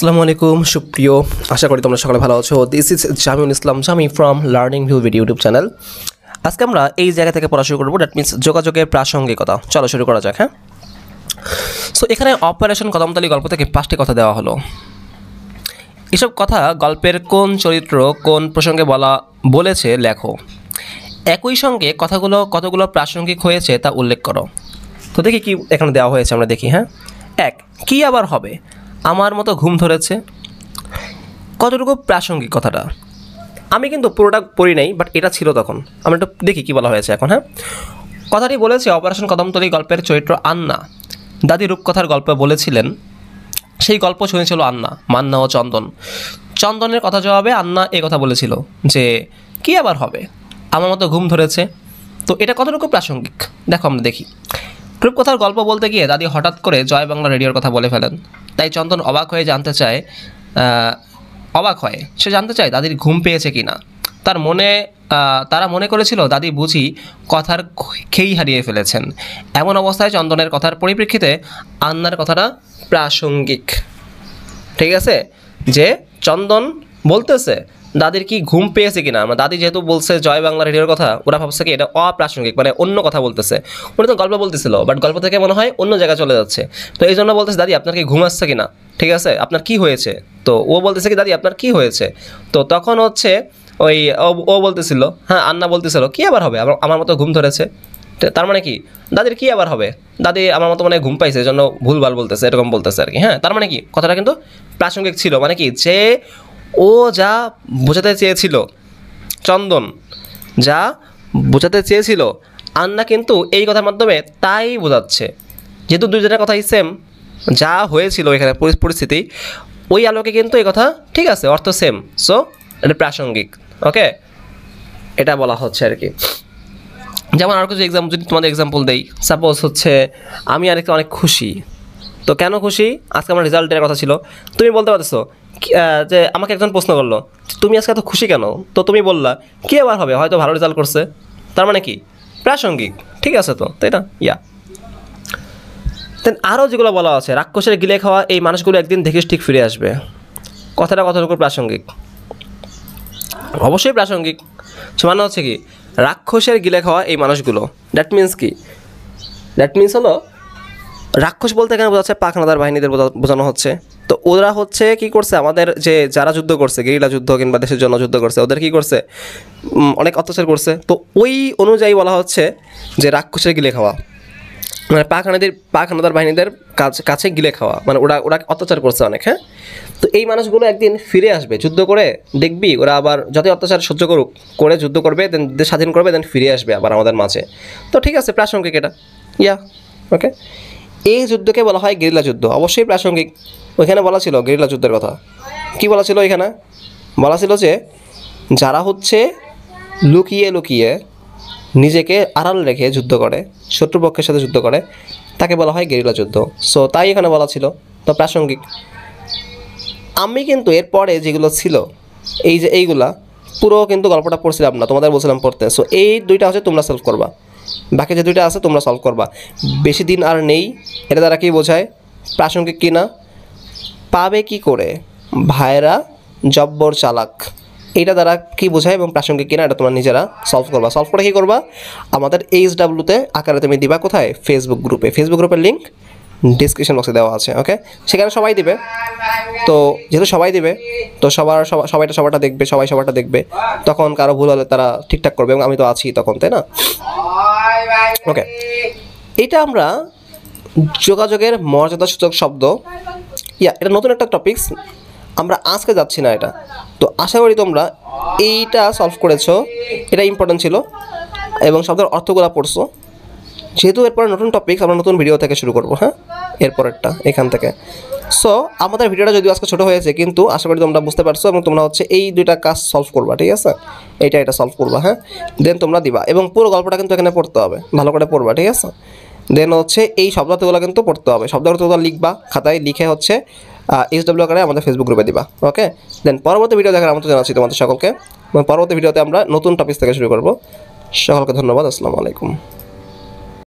আসসালামু আলাইকুম সুপ্রিয়, আশা করি তোমরা সকলে ভালো আছো। This is Jamiul Islam Jami from learning view video YouTube channel. আজকে আমরা এই জায়গা থেকে পড়া শুরু করবো, দ্যাট মিনস যোগাযোগের প্রাসঙ্গিকতা। চলো শুরু করা যাক। হ্যাঁ, সো এখানে অপারেশন কদমতলী গল্প থেকে 5টি কথা দেওয়া হলো। এসব কথা গল্পের কোন চরিত্র কোন প্রসঙ্গে বলেছে লেখো। একই সঙ্গে কতগুলো প্রাসঙ্গিক হয়েছে তা উল্লেখ করো। তো দেখি কি এখানে দেওয়া হয়েছে, আমরা দেখি। হ্যাঁ, 1, কি আবার হবে, আমার মতো ঘুম ধরেছে। কতটুকু প্রাসঙ্গিক কথাটা, আমি কিন্তু পুরোটা পড়ি নাই, বাট এটা ছিল তখন। আমরা একটু দেখি কী বলা হয়েছে এখন। হ্যাঁ, কথাটি বলেছে অপারেশন কদমতলী গল্পের চরিত্র আন্না। দাদি রূপকথার গল্প বলেছিলেন, সেই গল্প শুনেছিল আন্না, মান্না ও চন্দন। চন্দনের কথা জবাবে আন্না এ কথা বলেছিল যে কি আবার হবে, আমার মতো ঘুম ধরেছে। তো এটা কতটুকু প্রাসঙ্গিক দেখো, আমরা দেখি। রূপকথার গল্প বলতে গিয়ে দাদি হঠাৎ করে জয় বাংলা রেডিওর কথা বলে ফেলেন। তাই চন্দন অবাক হয়ে সে জানতে চায় দাদির ঘুম পেয়েছে কি না। তারা মনে করেছিল দাদি বুঝি কথার খেই হারিয়ে ফেলেছেন। এমন অবস্থায় চন্দনের কথার পরিপ্রেক্ষিতে আন্নার কথাটা প্রাসঙ্গিক। ঠিক আছে, যে চন্দন বলতেছে দাদির কি ঘুম পেয়েছে কিনা। আমরা দাদি যেহেতু বলছে জয় বাংলা রেডিওর কথা, ওরা ভাবছে কি এটা অপ্রাসঙ্গিক, মানে অন্য কথা বলতেছে। উনি তো গল্প বলতেছিল, বাট গল্প থেকে মনে হয় অন্য জায়গায় চলে যাচ্ছে। তো এই জন্য বলতেছে দাদি আপনার কি ঘুম আসছে কিনা, ঠিক আছে, আপনার কি হয়েছে। তো ও বলতেছে কি দাদি আপনার কি হয়েছে। তো তখন হচ্ছে ওই ও বলতেছিল, হ্যাঁ আন্না বলতেছিল কি আবার হবে, আমার মতো ঘুম ধরেছে। তার মানে কি দাদির কি আবার হবে, দাদি আমার মতো মানে ঘুম পাইছে, এই জন্য ভুলভাল বলতেছে, এরকম বলতেছে আর কি। হ্যাঁ, তার মানে কি কথাটা কিন্তু প্রাসঙ্গিক ছিল, মানে কি যে ও যা বোঝাতে চেয়েছিল, চন্দন যা বোঝাতে চেয়েছিল, আন্না কিন্তু এই কথার মাধ্যমে তাই বোঝাচ্ছে। যেহেতু দুজনের কথাই সেম, যা হয়েছিল এখানে পরিস্থিতি, ওই আলোকে কিন্তু এই কথা ঠিক আছে, অর্থ সেম, সো এটা প্রাসঙ্গিক। ওকে, এটা বলা হচ্ছে আর কি। যেমন আর কিছু যদি তোমাদের এক্সাম্পল দেই, সাপোজ হচ্ছে আমি আরেকটা অনেক খুশি। তো কেন খুশি, আজকে আমার রেজাল্টের কথা ছিল। তুমি বলতে পারতেছো যে আমাকে একজন প্রশ্ন করলো তুমি আজকে এত খুশি কেন, তো তুমি বললা কি আবার হবে, হয়তো ভালো রেজাল্ট করছে। তার মানে কি প্রাসঙ্গিক, ঠিক আছে, তো তাই না। দেন আরও যেগুলো বলা আছে, রাক্ষসের গিলে খাওয়া এই মানুষগুলো একদিন দেখিস ঠিক ফিরে আসবে। কথাটা কতটুকু প্রাসঙ্গিক, অবশ্যই প্রাসঙ্গিক। মানে হচ্ছে কি রাক্ষসের গিলে খাওয়া এই মানুষগুলো, দ্যাট মিন্স কি, দ্যাট মিন্স হলো রাক্ষস বলতে এখানে বোঝাচ্ছে পাখনাদার বাহিনীদের বোঝানো হচ্ছে। তো ওরা হচ্ছে কি করছে, আমাদের যে যারা যুদ্ধ করছে, গেরিলা যুদ্ধ কিংবা দেশের জন্য যুদ্ধ করছে, ওদের কি করছে, অনেক অত্যাচার করছে। তো ওই অনুযায়ী বলা হচ্ছে যে রাক্ষসের গিলে খাওয়া, মানে পাখনাদার বাহিনীদের কাছে গিলে খাওয়া, মানে ওরা অত্যাচার করছে অনেক। হ্যাঁ, তো এই মানুষগুলো একদিন ফিরে আসবে যুদ্ধ করে, দেখবি ওরা আবার যতই অত্যাচার সহ্য করে যুদ্ধ করবে, দেন দেশ স্বাধীন করবে, দেন ফিরে আসবে আবার আমাদের মাঝে। তো ঠিক আছে, প্রাসঙ্গিক এটা। ওকে, এই যুদ্ধকে বলা হয় গেরিলা যুদ্ধ, অবশ্যই প্রাসঙ্গিক। ওইখানে বলা ছিল গেরিলা যুদ্ধের কথা, কি বলা ছিল এখানে, বলা ছিল যে যারা হচ্ছে লুকিয়ে লুকিয়ে নিজেকে আড়াল রেখে যুদ্ধ করে, শত্রুপক্ষের সাথে যুদ্ধ করে, তাকে বলা হয় গেরিলা যুদ্ধ। সো তাই এখানে বলা ছিল, তো প্রাসঙ্গিক। আমি কিন্তু এরপরে যেগুলো ছিল এইগুলা পুরো কিন্তু গল্পটা পড়ছিলাম না, তোমাদের বলছিলাম পড়তে। সো এই দুইটা হচ্ছে তোমরা সলভ করবা, বাকি যে দুইটা আছে তোমরা সলভ করবা। বেশি দিন আর নেই। এটা দ্বারা কি বোঝায়, প্রাসঙ্গিক কি না, পাবে কি করে ভাইরা জব্বর চালাক, এটা দ্বারা কি বোঝায় এবং প্রাসঙ্গিক কিনা এটা তোমরা নিজেরা সলভ করবা। সলভ করে কী করবা, আমাদের HWতে আকারে তুমি দিবা কোথায়, ফেসবুক গ্রুপের লিঙ্ক ডিসক্রিপশন বক্সে দেওয়া আছে। ওকে, সেখানে সবাই দিবে। তো যেহেতু সবাই দিবে, তো সবাইটা দেখবে, সবাই সবারটা দেখবে, তখন কারো ভুল হলে তারা ঠিকঠাক করবে, এবং আমি তো আছি তখন, তাই না। ওকে, এটা আমরা যোগাযোগের মর্যাদাসূচক শব্দ, এটা নতুন একটা টপিকস, আমরা আজকে যাচ্ছি না এটা। তো আশা করি তোমরা এইটা সলভ করেছো, এটা ইম্পর্টেন্ট ছিল, এবং শব্দের অর্থগুলো পড়ছো। যেহেতু এরপরে নতুন টপিক, আমরা নতুন ভিডিও থেকে শুরু করবো। হ্যাঁ, এরপরেরটা এখান থেকে। সো আমাদের ভিডিওটা যদিও আজকে ছোটো হয়েছে, কিন্তু আশা করি তোমরা বুঝতে পারছো, এবং তোমরা হচ্ছে এই দুইটা কাজ সলভ করবা, ঠিক আছে, এটা সলভ করবা। হ্যাঁ, দেন তোমরা দিবা, এবং পুরো গল্পটা কিন্তু এখানে পড়তে হবে, ভালো করে পড়বা, ঠিক আছে। দেন হচ্ছে এই শব্দার্থগুলো কিন্তু পড়তে হবে, শব্দার্থগুলো লিখবা খাতায়, লিখে হচ্ছে HW আকারে আমাদের ফেসবুক গ্রুপে দিবা। ওকে, দেন পরবর্তী ভিডিও দেখার আমন্ত্রণ জানাচ্ছি তোমাদের সকলকে। পরবর্তী ভিডিওতে আমরা নতুন টপিক থেকে শুরু করব। সকলকে ধন্যবাদ, আসসালামু আলাইকুম।